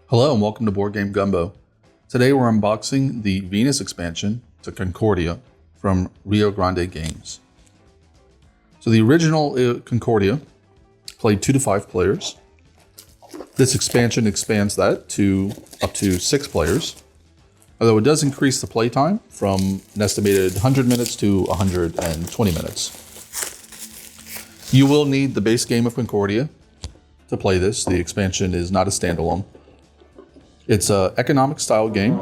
Hello and welcome to Board Game Gumbo. Today we're unboxing the Venus expansion to Concordia from Rio Grande Games. So the original Concordia played 2 to 5 players. This expansion expands that to up to 6 players, although it does increase the play time from an estimated 100 minutes to 120 minutes. You will need the base game of Concordia to play this. The expansion is not a standalone. It's an economic style game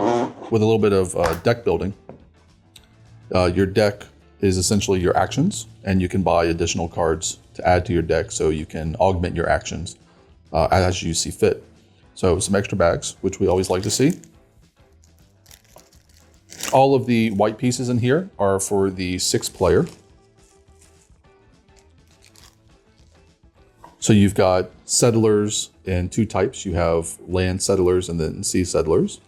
with a little bit of deck building. Your deck is essentially your actions, and you can buy additional cards to add to your deck so you can augment your actions as you see fit. So some extra bags, which we always like to see. All of the white pieces in here are for the 6th player. So you've got settlers in 2 types. You have land settlers and then sea settlers.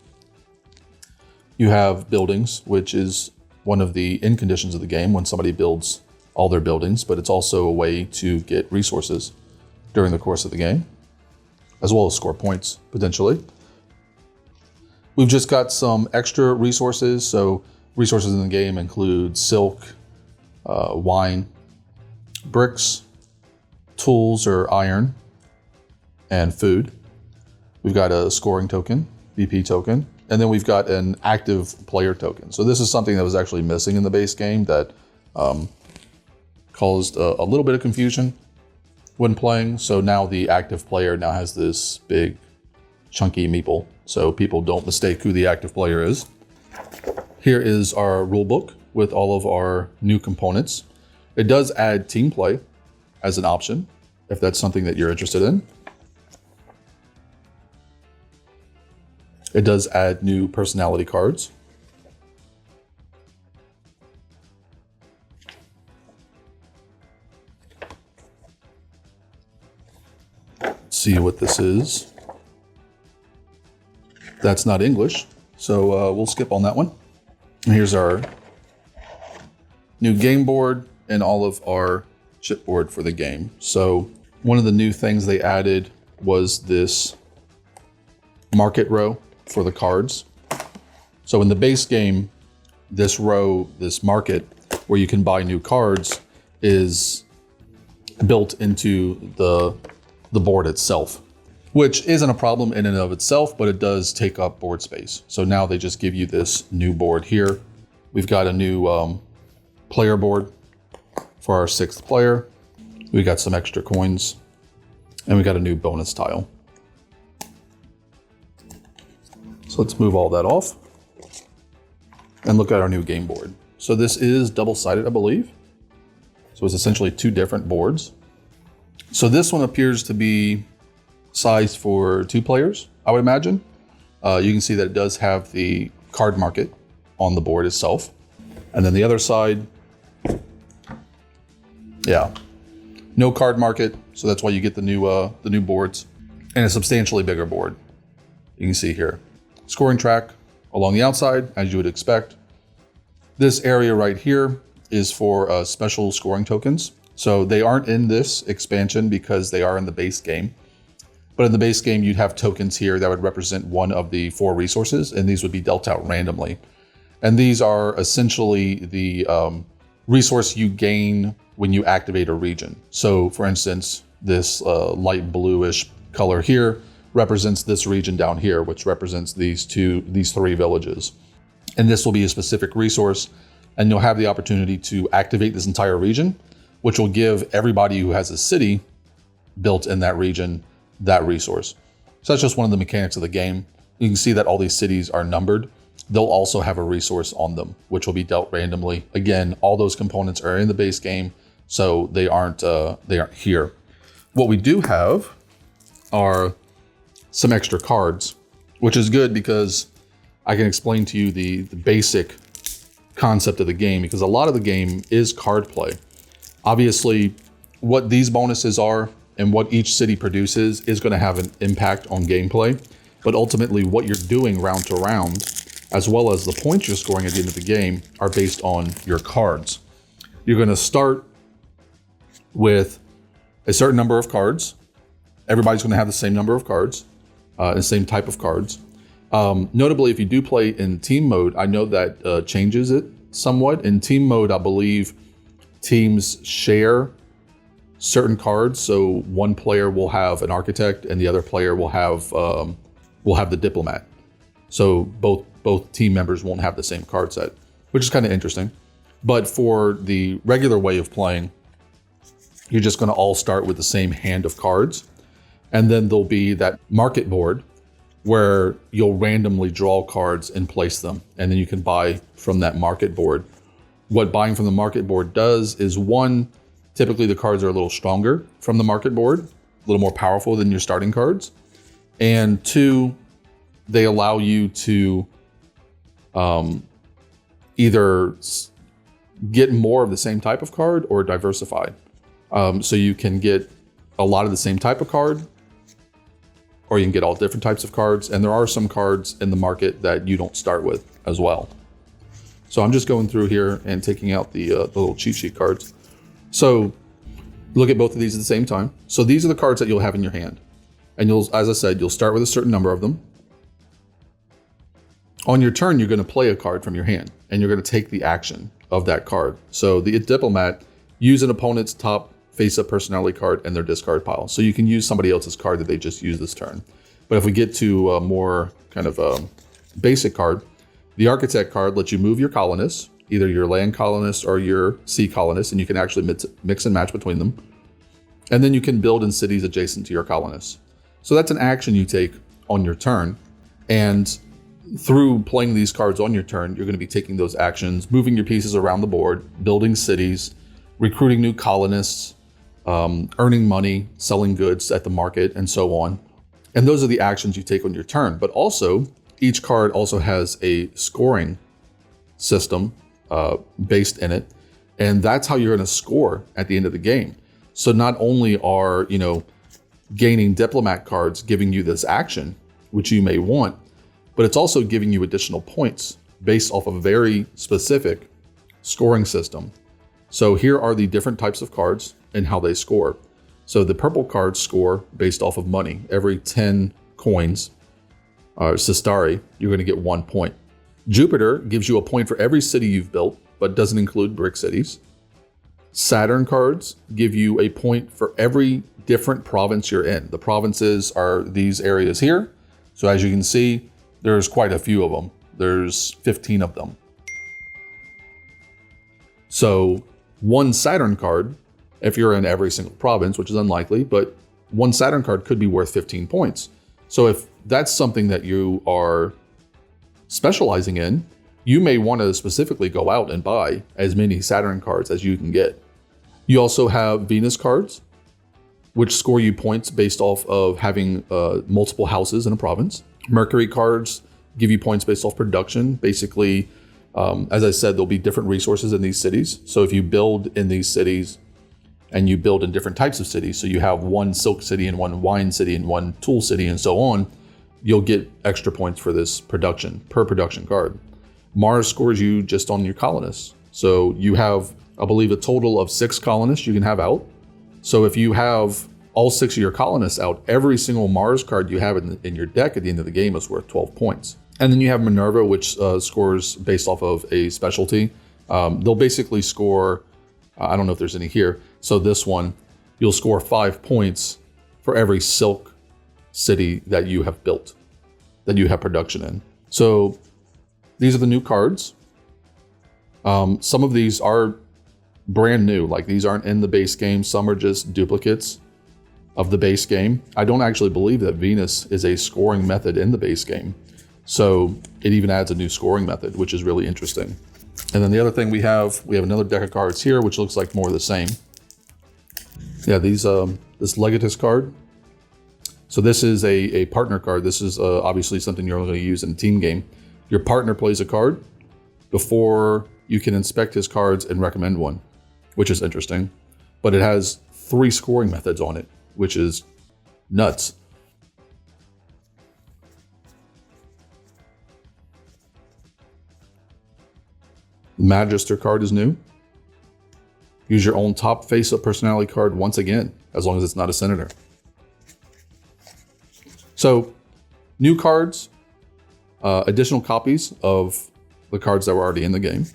You have buildings, which is one of the end conditions of the game when somebody builds all their buildings, but it's also a way to get resources during the course of the game, as well as score points, potentially. We've just got some extra resources. So resources in the game include silk, wine, bricks, tools or iron, and food. We've got a scoring token, BP token, and then we've got an active player token. So this is something that was actually missing in the base game that caused a little bit of confusion when playing. So now the active player now has this big chunky meeple, so people don't mistake who the active player is. Here is our rule book with all of our new components. It does add team play as an option, if that's something that you're interested in. It does add new personality cards. Let's see what this is. That's not English, so we'll skip on that one. And here's our new game board and all of our chipboard for the game. So one of the new things they added was this market row for the cards. So in the base game, this row, this market where you can buy new cards, is built into the board itself, which isn't a problem in and of itself, but it does take up board space. So now they just give you this new board here. We've got a new player board for our 6th player. We got some extra coins, and we got a new bonus tile. So let's move all that off and look at our new game board. So this is double-sided, I believe. So it's essentially 2 different boards. So this one appears to be sized for 2 players, I would imagine. You can see that it does have the card market on the board itself. And then the other side, yeah, no card market, so that's why you get the new boards, and a substantially bigger board. You can see here, scoring track along the outside, as you would expect. This area right here is for special scoring tokens. So they aren't in this expansion because they are in the base game. But in the base game, you'd have tokens here that would represent one of the 4 resources, and these would be dealt out randomly. And these are essentially the resource you gain when you activate a region. So for instance, this light bluish color here represents this region down here, which represents these 3 villages. And this will be a specific resource, and you'll have the opportunity to activate this entire region, which will give everybody who has a city built in that region that resource. So that's just one of the mechanics of the game. You can see that all these cities are numbered. They'll also have a resource on them, which will be dealt randomly. Again, all those components are in the base game, so they aren't here. What we do have are some extra cards, which is good because I can explain to you the basic concept of the game, because a lot of the game is card play. Obviously, what these bonuses are and what each city produces is going to have an impact on gameplay, but ultimately what you're doing round to round, as well as the points you're scoring at the end of the game, are based on your cards. You're going to start with a certain number of cards. Everybody's going to have the same number of cards. the same type of cards. Notably, if you do play in team mode, I know that changes it somewhat. In team mode, I believe teams share certain cards. So one player will have an architect and the other player will have the diplomat. So both team members won't have the same card set, which is kind of interesting. But for the regular way of playing, you're just going to all start with the same hand of cards. And then there'll be that market board where you'll randomly draw cards and place them. And then you can buy from that market board. What buying from the market board does is, one, typically the cards are a little stronger from the market board, a little more powerful than your starting cards. And two, they allow you to either get more of the same type of card or diversify. So you can get a lot of the same type of card, or you can get all different types of cards. And there are some cards in the market that you don't start with as well. So I'm just going through here and taking out the little cheat sheet cards. So look at both of these at the same time. So these are the cards that you'll have in your hand. And you'll, as I said, you'll start with a certain number of them. On your turn, you're going to play a card from your hand, and you're going to take the action of that card. So the diplomat, use an opponent's top face-up personality card in their discard pile. So you can use somebody else's card that they just used this turn. But if we get to a more kind of basic card, the architect card lets you move your colonists, either your land colonists or your sea colonists, and you can actually mix and match between them. And then you can build in cities adjacent to your colonists. So that's an action you take on your turn. And through playing these cards on your turn, you're going to be taking those actions, moving your pieces around the board, building cities, recruiting new colonists, earning money, selling goods at the market, and so on. And those are the actions you take on your turn. But also, each card also has a scoring system based in it. And that's how you're going to score at the end of the game. So not only are, gaining diplomat cards giving you this action, which you may want, but it's also giving you additional points based off of a very specific scoring system. So here are the different types of cards and how they score. So the purple cards score based off of money. Every 10 coins, Sistari, you're going to get 1 point. Jupiter gives you a point for every city you've built, but doesn't include brick cities. Saturn cards give you a point for every different province you're in. The provinces are these areas here. So as you can see, there's quite a few of them. There's 15 of them. So one Saturn card, if you're in every single province, which is unlikely, but one Saturn card could be worth 15 points. So if that's something that you are specializing in, you may want to specifically go out and buy as many Saturn cards as you can get. You also have Venus cards, which score you points based off of having multiple houses in a province. Mercury cards give you points based off production. Basically, as I said, there'll be different resources in these cities. So if you build in these cities and you build in different types of cities, so you have one silk city and one wine city and one tool city and so on, you'll get extra points for this production, per production card. Mars scores you just on your colonists. So you have, I believe, a total of 6 colonists you can have out. So if you have all 6 of your colonists out, every single Mars card you have in your deck at the end of the game is worth 12 points. And then you have Minerva, which scores based off of a specialty. They'll basically score, I don't know if there's any here. So this one, you'll score 5 points for every silk city that you have built, that you have production in. So these are the new cards. Some of these are brand new, like these aren't in the base game. Some are just duplicates of the base game. I don't actually believe that Venus is a scoring method in the base game. So it even adds a new scoring method, which is really interesting. And then the other thing we have another deck of cards here, which looks like more of the same. Yeah, these this Legatus card. So this is a partner card. This is obviously something you're only going to use in a team game. Your partner plays a card before you can inspect his cards and recommend one, which is interesting. But it has 3 scoring methods on it, which is nuts. Magister card is new. Use your own top face-up personality card once again, as long as it's not a senator. So New cards, additional copies of the cards that were already in the game.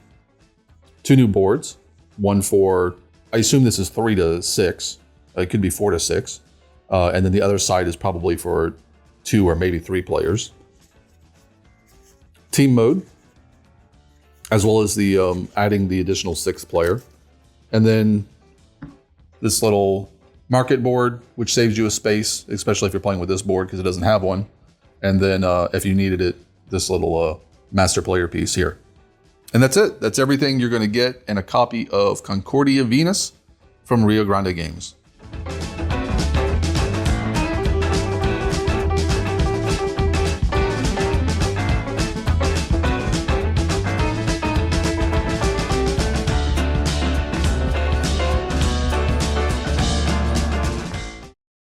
2 new boards, one for, I assume this is 3 to 6. It could be 4 to 6. And then the other side is probably for 2 or maybe 3 players. Team mode, as well as the adding the additional 6th player. And then this little market board, which saves you a space, especially if you're playing with this board because it doesn't have one. And then if you needed it, this little master player piece here. And that's it. That's everything you're going to get in a copy of Concordia Venus from Rio Grande Games.